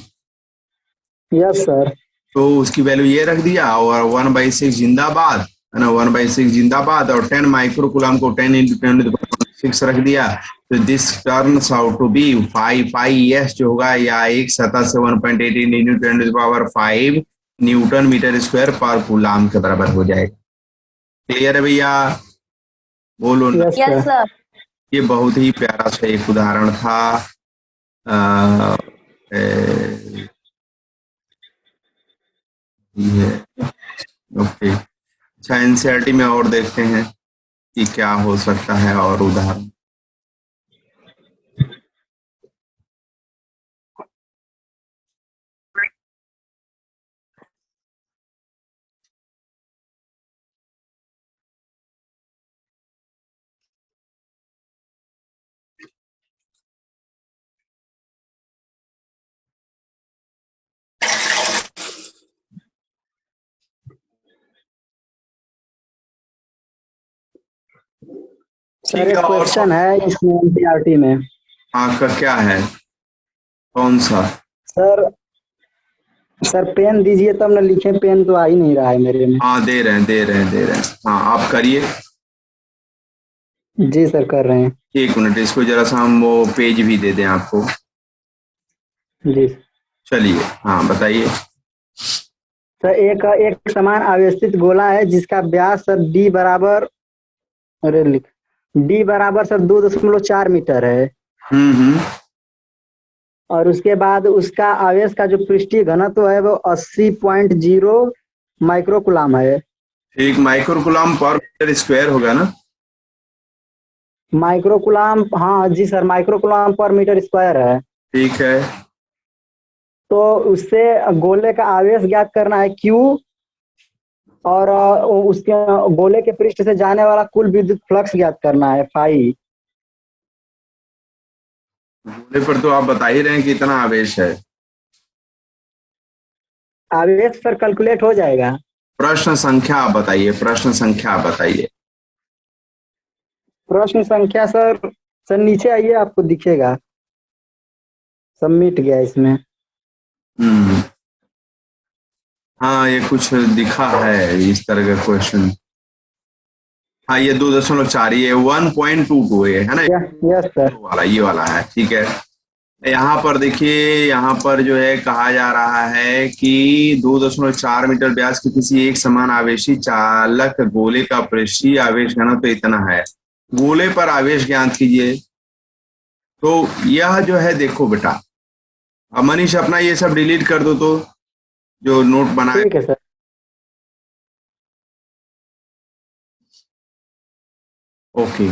Yes sir. तो उसकी वैल्यू ये रख दिया, और 1/6 जिंदाबाद है ना, 1/6 जिंदाबाद, और 10 माइक्रो कूलम को 10 इंटू 10 रख दिया। तो this turns out to be 5 pi S जो होगा, या एक सतह से 1.18 into 10 to the power 5 newton metre square पर कूलम के बराबर हो जाएगा। क्लियर है भैया, बोलो ना। Yes yes sir. सर। ये बहुत ही प्यारा सा एक उदाहरण था। ये ओके। अच्छा, एनसीईआरटी में और देखते हैं कि क्या हो सकता है और उदाहरण। सर ठीक एक है, और क्वेश्चन है इसमें एनसीईआरटी में। आपका क्या है, कौन सा। सर सर पेन दीजिए तब न लिखे, पेन तो आ ही नहीं रहा है मेरे में। हाँ दे रहे हैं। हाँ आप करिए। जी सर कर रहे हैं। 1 मिनट, इसको जरा सा हम वो पेज भी दे दें आपको। जी चलिए हाँ बताइए। सर एक एक समान आवेशित गोला है जिसका व्यास सर d बराबर अरे लिख, डी बराबर सर 2.4 मीटर है। हम्म। और उसके बाद उसका आवेश का जो पृष्ठीय घनत्व है वो 80.0 माइक्रोकुलाम है। ठीक, माइक्रोकुलाम पर मीटर स्क्वायर होगा ना? माइक्रोकुलाम, हाँ जी sir, microcoulomb per metre square है। ठीक है। तो उससे गोले का आवेश ज्ञात करना है क्यू, और उसके गोले के पृष्ठ से जाने वाला कुल विद्युत फ्लक्स ज्ञात करना है फाई। गोले पर तो आप बता ही रहे हैं कि इतना आवेश है। आवेश सर कैलकुलेट हो जाएगा। प्रश्न संख्या आप बताइए, प्रश्न संख्या आप बताइए। प्रश्न संख्या सर, नीचे आइए आपको दिखेगा, सबमिट गया इसमें। हम्म। हाँ, ये कुछ दिखा है इस तरह का क्वेश्चन। हाँ, ये 2.4, ये 1.22 है ना? Yes sir. ये वाला है, ठीक है। यहाँ पर देखिए, यहाँ पर जो है कहा जा रहा है कि 2.4 मीटर व्यास के किसी एक समान आवेशी चालक गोले का पृष्ठीय आवेश घनत्व तो इतना है। गोले पर आवेश ज्ञात कीजिए। तो यह जो है, देखो बेटा, अब मनीष अपना ये सब डिलीट कर दो, तो जो नोट बनाए। ठीक है सर। ओके,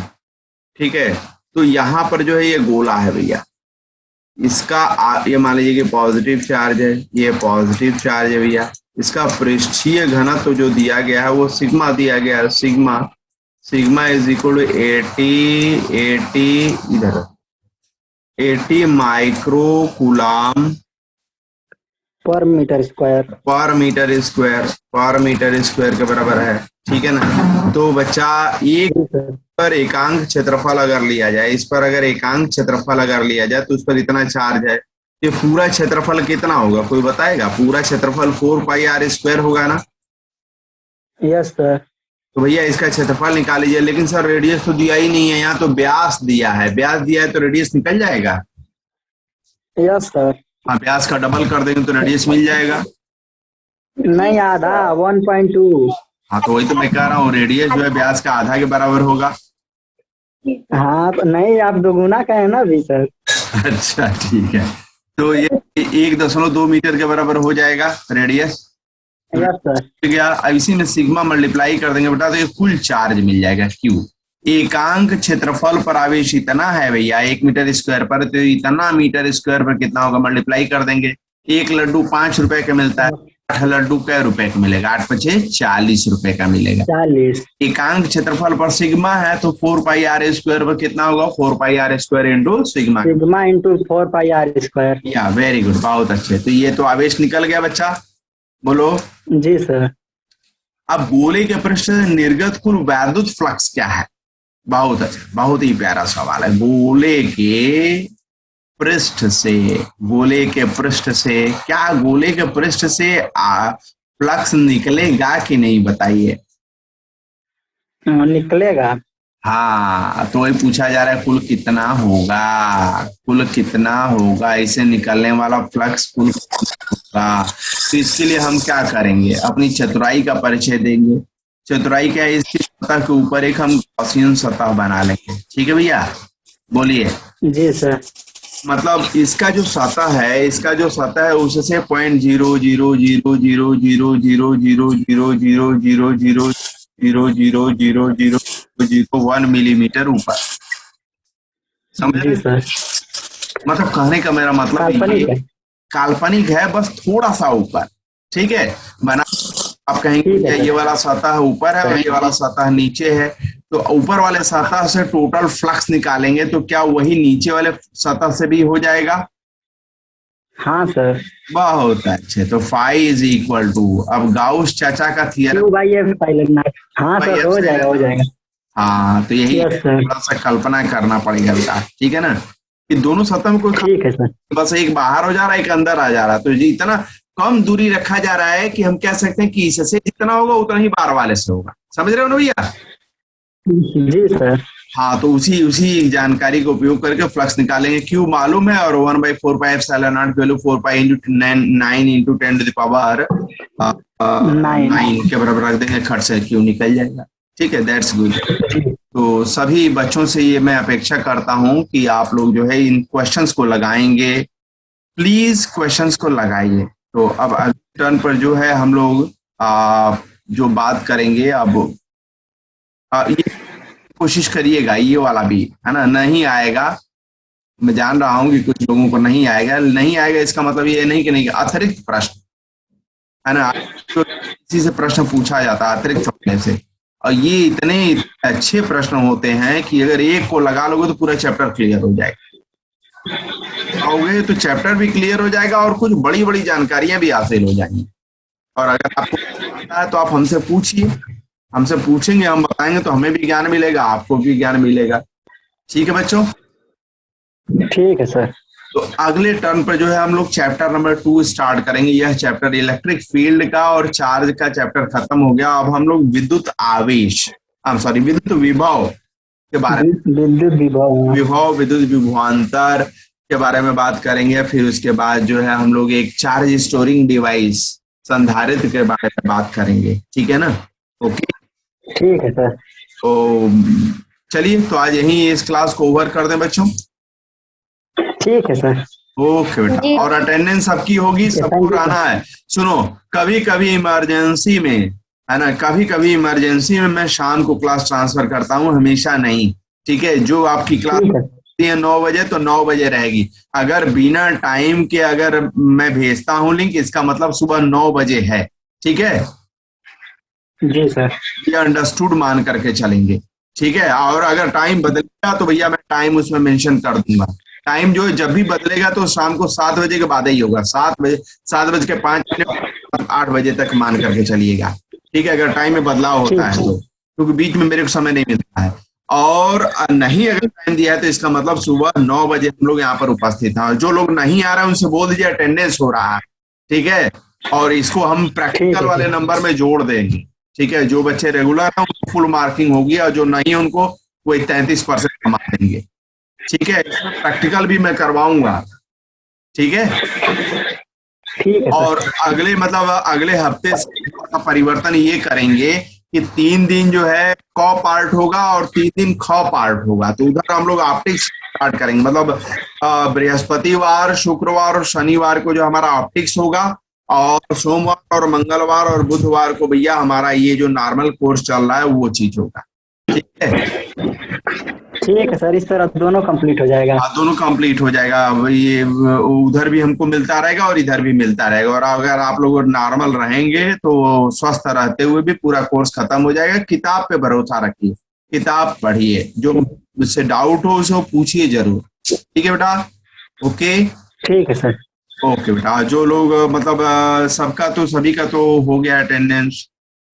ठीक है। तो यहाँ पर जो है ये गोला है भैया, इसका ये मान लीजिए कि पॉजिटिव चार्ज है, ये पॉजिटिव चार्ज है भैया। इसका पृष्ठीय घनत्व तो जो दिया गया है वो सिग्मा दिया गया है, sigma. Sigma is equal to 80 इधर 80 microcoulomb per metre square. Per metre square, per metre square के बराबर है, ठीक है ना? तो बच्चा, एक जी सर। पर एकांक क्षेत्रफल अगर लिया जाए, इस पर अगर एकांक क्षेत्रफल अगर लिया जाए तो उस पर इतना चार्ज है। ये पूरा क्षेत्रफल कितना होगा, कोई बताएगा? पूरा क्षेत्रफल 4πr² होगा ना? Yes sir. तो भैया इसका क्षेत्रफल निकाल लीजिए। लेकिन सर रेडियस तो दिया ही नहीं है, यहाँ तो व्यास दिया है। व्यास दिया है तो रेडियस निकल जाएगा। Yes sir. हाँ, व्यास का डबल कर देंगे तो रेडियस मिल जाएगा। नहीं, आधा 1.2। हाँ, तो वही तो मैं कह रहा हूँ, रेडियस जो है व्यास का आधा के बराबर होगा। हाँ तो नहीं, आप दोगुना का है ना अभी सर। अच्छा, ठीक है। तो ये 1.2 मीटर के बराबर हो जाएगा रेडियस। Yes sir. गया, अब इसी में सिग्मा मल्टीप्लाई कर देंगे बेटा, तो ये कुल चार्ज मिल जाएगा क्यू। एकांक क्षेत्रफल पर आवेश इतना है भैया 1 मीटर स्क्वायर पर, तो इतना मीटर स्क्वायर पर कितना होगा, मल्टीप्लाई कर देंगे। एक लड्डू 5 रुपए का मिलता है, 8 लड्डू कै रुपए का मिलेगा? 8 पचे 40 रुपए का मिलेगा। 40। एकांक क्षेत्रफल पर सिग्मा है तो 4πr² पर कितना होगा, 4πr² into sigma. Sigma into 4πr²। या वेरी गुड, बहुत अच्छे। तो ये तो आवेश निकल गया बच्चा, बोलो। जी सर। अब गोले के पृष्ठ से निर्गत कुल वैद्युत फ्लक्स क्या है? बहुत अच्छा, बहुत ही प्यारा सवाल है। गोले के पृष्ठ से, गोले के पृष्ठ से क्या, गोले के पृष्ठ से फ्लक्स निकलेगा कि नहीं, बताइए। निकलेगा। हाँ, तो वही पूछा जा रहा है, कुल कितना होगा, कुल कितना होगा, इसे निकलने वाला फ्लक्स कुल होगा। तो इसके लिए हम क्या करेंगे, अपनी चतुराई का परिचय देंगे। चतुराई क्या है, इसकी सतह के ऊपर एक हम गॉसियन सतह बना लेंगे, ठीक है भैया? बोलिए। जी सर। मतलब इसका जो सतह है, इसका जो सतह है उससे 0.000000000000001 मिलीमीटर ऊपर, समझ जी रहे? सर। मतलब कहने का मेरा मतलब काल्पनिक है। काल्पनिक है, बस थोड़ा सा ऊपर, ठीक है? बना, आप कहेंगे ठीक है ये सर। वाला सतह ऊपर है और ये वाला सतह नीचे है, तो ऊपर वाले सतह से टोटल फ्लक्स निकालेंगे तो क्या वही नीचे वाले सतह से भी हो जाएगा? हाँ सर। बहुत अच्छे। तो फाई इज इक्वल टू, अब गाउस चाचा का थियरम। क्यू बाई एफ पाई लगना है। हाँ सर, हो जाएगा हो जाएगा। हाँ, तो यही यस सर। थोड़ा सा कल्पना करना पड़ेगा बेटा, ठीक है ना? कि दोनों सतह में कोई ठीक है सर। बस एक बाहर हो जा रहा है, एक अंदर आ जा रहा है, तो ये इतना कम दूरी रखा जा रहा है कि हम कह सकते हैं कि इससे जितना होगा उतना ही बाहर वाले से होगा। समझ रहे हो ना भैया? जी सर। हाँ, तो उसी जानकारी का उपयोग करके फ्लक्स निकालेंगे। क्यू मालूम है, और 1/4πε0 वैल्यू 4π × 9 × 10⁻⁹ के बराबर रख देंगे, खट से क्यू निकल जाएगा। ठीक है, दैट्स गुड। तो सभी बच्चों से ये मैं अपेक्षा करता हूं कि आप लोग जो है इन क्वेश्चंस को लगाएंगे, प्लीज क्वेश्चंस को लगाइए। तो अब अगले टर्न पर जो है हम लोग जो बात करेंगे अब, ये कोशिश करिएगा, ये वाला भी है ना, नहीं आएगा, मैं जान रहा हूं कि कुछ लोगों को नहीं आएगा, नहीं आएगा इसका मतलब ये नहीं कि नहीं, अतिरिक्त प्रश्न है ना, तो किसी से प्रश्न पूछा जाता है अतिरिक्त होने से, और ये इतने अच्छे प्रश्न होते हैं कि अगर एक को लगा लोगे तो पूरा चैप्टर क्लियर हो जाएगा, आओगे तो चैप्टर भी क्लियर हो जाएगा और कुछ बड़ी बड़ी जानकारियां भी हासिल हो जाएंगी। और अगर आपको आता है तो आप हमसे पूछिए, हमसे पूछेंगे, हम बताएंगे तो हमें भी ज्ञान मिलेगा, आपको भी ज्ञान मिलेगा। ठीक है बच्चों, ठीक है सर। तो अगले टर्न पर जो है हम लोग चैप्टर नंबर 2 स्टार्ट करेंगे। यह चैप्टर इलेक्ट्रिक फील्ड का और चार्ज का चैप्टर खत्म हो गया। अब हम लोग विद्युत आवेश, विद्युत विभव के बारे में, विद्युत विभव, विद्युत विभवांतर के बारे में बात करेंगे। फिर उसके बाद जो है हम लोग एक चार्ज स्टोरिंग डिवाइस, संधारित्र के बारे में बात करेंगे। ठीक है ना, ओके, ठीक है सर। तो चलिए, तो आज यहीं इस क्लास को ओवर कर दें बच्चों। ठीक है सर। ओके बेटा, और अटेंडेंस सबकी होगी, सबको रहना है। सुनो, कभी कभी इमरजेंसी में है ना, कभी कभी इमरजेंसी में मैं शाम को क्लास ट्रांसफर करता हूँ, हमेशा नहीं। ठीक है, जो आपकी क्लास है 9 बजे तो 9 बजे रहेगी। अगर बिना टाइम के अगर मैं भेजता हूँ लिंक, इसका मतलब सुबह 9 बजे है। ठीक है जी सर, ये अंडरस्टूड मान करके चलेंगे। ठीक है, और अगर टाइम बदलेगा तो भैया मैं टाइम उसमें मेंशन कर दूंगा। टाइम जो है जब भी बदलेगा तो शाम को 7 बजे के बाद ही होगा, 7:05, 8 बजे तक मान करके चलिएगा। ठीक है, अगर टाइम में बदलाव होता है तो, क्योंकि बीच में मेरे को समय नहीं मिलता है। और नहीं अगर टाइम दिया है तो इसका मतलब सुबह 9 बजे हम लोग यहाँ पर उपस्थित हैं। जो लोग नहीं आ रहे हैं उनसे बोल दीजिए अटेंडेंस हो रहा है। ठीक है, और इसको हम प्रैक्टिकल वाले नंबर में जोड़ देंगे। ठीक है, जो बच्चे रेगुलर हैं उनको फुल मार्किंग होगी, और जो नहीं है उनको वो 33% कमा देंगे। ठीक है, इसमें प्रैक्टिकल भी मैं करवाऊंगा। ठीक है, ठीक है। और अगले हफ्ते से परिवर्तन ये करेंगे कि 3 दिन जो है क पार्ट होगा और 3 दिन ख पार्ट होगा। तो उधर हम लोग ऑप्टिक्स स्टार्ट करेंगे, मतलब बृहस्पतिवार, शुक्रवार और शनिवार को जो हमारा ऑप्टिक्स होगा, और सोमवार और मंगलवार और बुधवार को भैया हमारा ये जो नॉर्मल कोर्स चल रहा है वो चीज होगा। ठीक है सर, इस तरह दोनों कंप्लीट हो जाएगा। हाँ, दोनों कंप्लीट हो जाएगा। ये उधर भी हमको मिलता रहेगा और इधर भी मिलता रहेगा। और अगर आप लोग नॉर्मल रहेंगे तो स्वस्थ रहते हुए भी पूरा कोर्स खत्म हो जाएगा। किताब पे भरोसा रखिए, किताब पढ़िए, जो मुझसे डाउट हो उसे पूछिए जरूर। ठीक है बेटा, ओके। ठीक है सर। ओके बेटा, जो लोग सबका तो सभी का तो हो गया अटेंडेंस।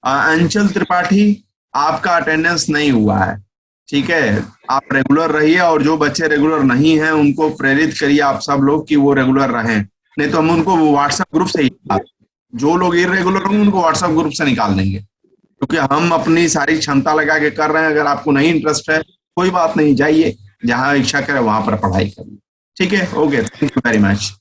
अंचल त्रिपाठी, आपका अटेंडेंस नहीं हुआ है। ठीक है, आप रेगुलर रहिए, और जो बच्चे रेगुलर नहीं हैं उनको प्रेरित करिए आप सब लोग कि वो रेगुलर रहें, नहीं तो हम उनको व्हाट्सएप ग्रुप से ही, जो लोग इरेगुलर होंगे उनको व्हाट्सएप ग्रुप से निकाल देंगे, क्योंकि हम अपनी सारी क्षमता लगा के कर रहे हैं। अगर आपको नहीं इंटरेस्ट है कोई बात नहीं, जाइए जहां इच्छा करे वहां पर पढ़ाई करिए। ठीक है, okay, thank you very much.